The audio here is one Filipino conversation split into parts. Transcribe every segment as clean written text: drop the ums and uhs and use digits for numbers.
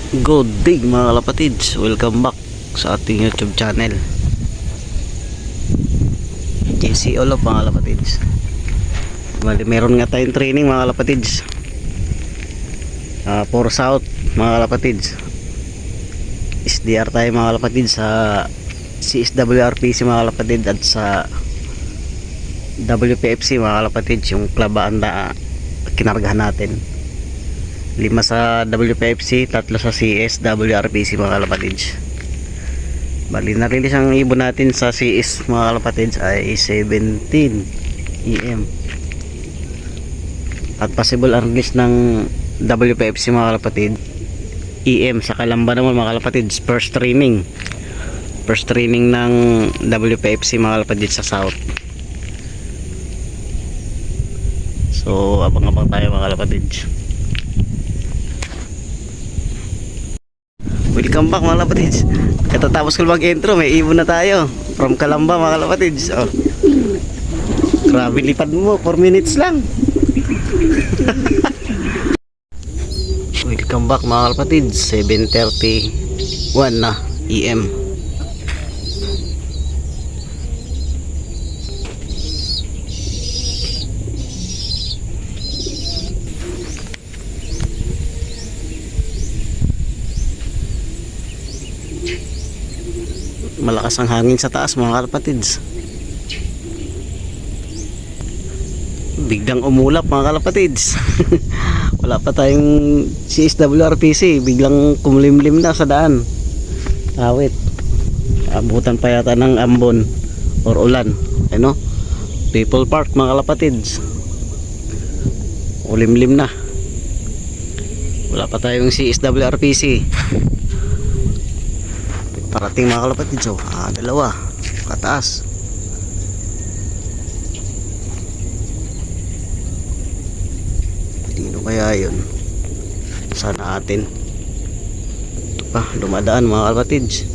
Good day mga kalapatids, welcome back sa ating YouTube channel JC Olo mga kalapatids. Meron nga tayong training mga kalapatids, 4 South mga kalapatids. SDR tayo mga kalapatids sa CSWRPC mga kalapatids at sa WPFC mga kalapatids, yung klabanda kinargahan natin. 5 sa WPFC, 3 sa CSWRPC mga kalapatids. Bali na-release ang ibon natin sa CS mga kalapatids ay 17 EM. At possible ang release ng WPFC mga kalapatids EM. Sa Kalamba naman mga kalapatids, first training ng WPFC mga kalapatids sa South. So abang-abang tayo mga kalapatids. Welcome back mga kalapatids. Katatapos ko mag-intro, may ibon na tayo from Kalamba mga kalapatids. Oh. Grabe, lipad mo 4 minutes lang. Welcome back mga kalapatids. 7:31 na EM. Malakas ang hangin sa taas mga kalapatids. Biglang umulap mga kalapatids. Wala pa tayong CSWRPC, biglang kumlimlim na sa daan. Awit, abutan pa yata ng ambon or ulan, ano? People Park mga kalapatids, ulimlim na. Wala pa tayong CSWRPC. Parating mga kalapatids, oh, dalawa kataas. Sino kaya yun? Sana atin. Ito pa, dumadaan mga kalapatids.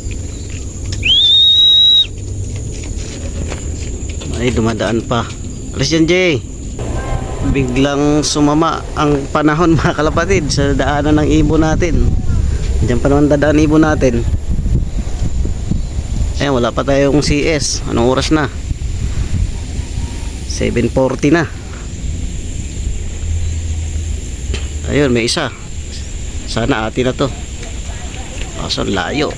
Ay, dumadaan pa. Alis dyan, Jay. Biglang sumama ang panahon mga kalapatids sa daanan ng ibon natin. Diyan pa naman dadaan ibon natin. Ayan, wala pa tayong CS. Anong oras na? 7:40 na. Ayun, may isa. Sana atin na to. Asan layo?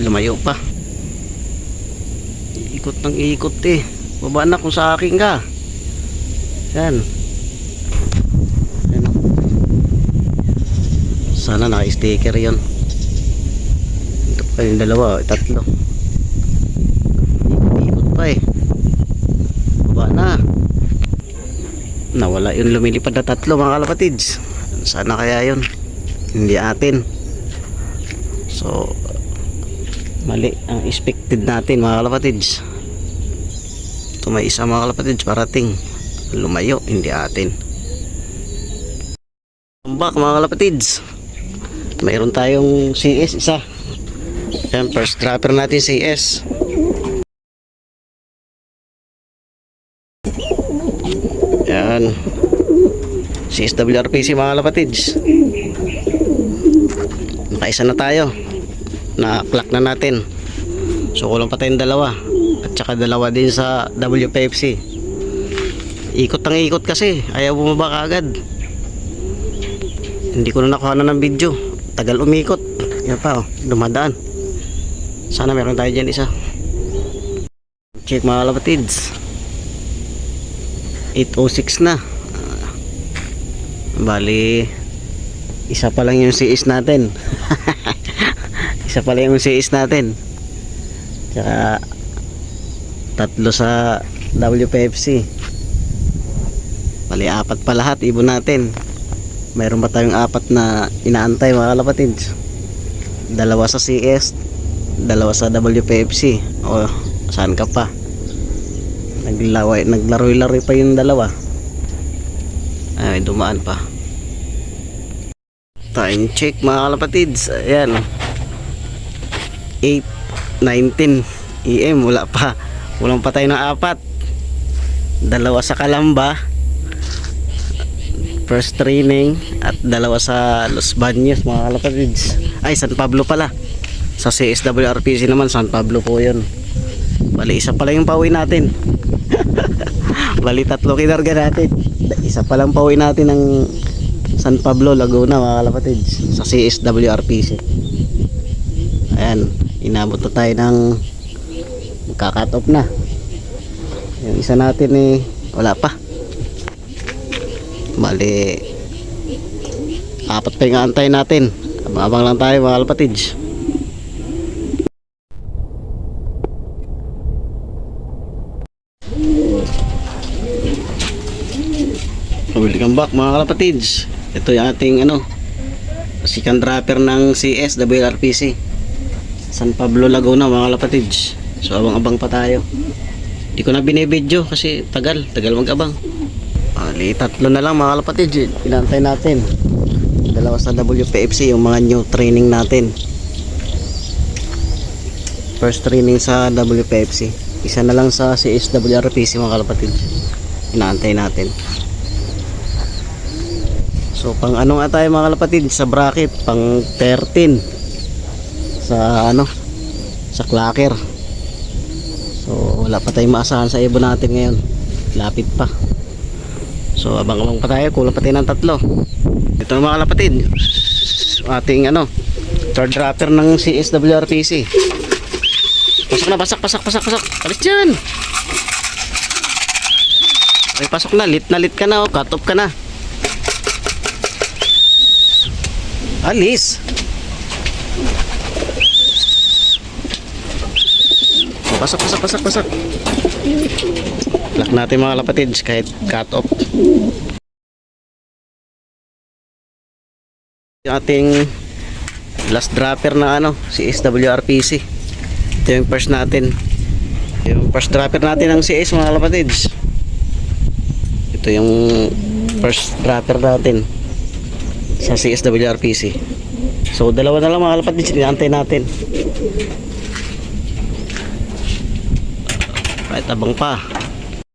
Lumayo pa. Ikot ng ikot eh. Baba na kung sa akin ka. Yan. Ayan. Sana naka-sticker yun. Ay, yung dalawa, tatlo. Ikot pa eh. Baba na. Nawala yung lumilipad na tatlo mga kalapatids. Sana kaya yun? Hindi atin. So mali ang expected natin mga kalapatids. Ito may isa mga kalapatids parating. Lumayo, hindi atin. Back mga kalapatids. Mayroon tayong CS isa. Yan, first dropper natin CS. Yan, CSWRPC mga kalapatids. Nakaisa na tayo. Na-clock na natin. So kulang pa tayong dalawa. At saka dalawa din sa WPFC. Ikot ang ikot kasi. Ayaw bumaba kaagad. Hindi ko na nakuha na ng video. Tagal umikot. Yan pa, oh, dumadaan. Sana meron tayo dyan isa. Check mga kalapatids. 8:06 na. Bali isa pa lang yung CS natin. Isa pa lang yung CS natin. Tsaka 3 sa WPFC. Bali 4 pa lahat ibon natin. Mayroon pa tayong 4 na inaantay mga kalapatids. 2 sa CS, 2 sa WPFC. O saan ka pa? Naglaroy-laroy pa yung dalawa. Ay, dumaan pa. Time check mga kalapatids. Ayan, 8:19 EM. Wala pa. Walang pa tayo ng 4. 2 sa Kalamba, first training, at at dalawa sa Los Baños mga kalapatids. Ay, San Pablo pala. Sa CSWRPC naman, San Pablo po yun. Bali, isa pala yung pauwi natin. Bali, 3 kinarga natin. Isa palang pauwi natin ng San Pablo, Laguna mga kalapatids. Sa CSWRPC. Ayan, inabot na tayo ng kakat off na. Yung isa natin eh, wala pa. Bali, 4 pa yung aantay natin. Abang-abang lang tayo mga kalapatids. Welcome back mga kalapatids. Ito yung ating second dropper ng CSWRPC San Pablo, Laguna mga kalapatids. So abang-abang pa tayo. Hindi ko na binibidyo kasi tagal mag-abang. Ali, 3 na lang mga kalapatids. Inantay natin. Dalawa sa WPFC, yung mga new training natin. First training sa WPFC. Isa na lang sa CSWRPC mga kalapatids. Inaantay natin. So pang ano nga tayo mga kalapatids sa bracket, pang 13 sa sa clacker. So wala pa tayong maasahan sa ibon natin ngayon. Lapit pa. So abang-abang pa tayo, kulang pa tayo ng 3. Ito mga kalapatid, ating third dropper ng CSWRPC. Pasok na, pasak. Alis dyan. Ay, pasok na, lit ka na, cut off ka na. Alis. Pasok. Lock natin mga kalapatids kahit cut off. Yung ating last dropper na CSWRPC. Ito yung first natin. Yung first dropper natin ng CS mga kalapatids. Ito yung first dropper natin sa CSWRPC. So dalawa na lang mga kalapatids, inaantay natin. Kahit abang pa.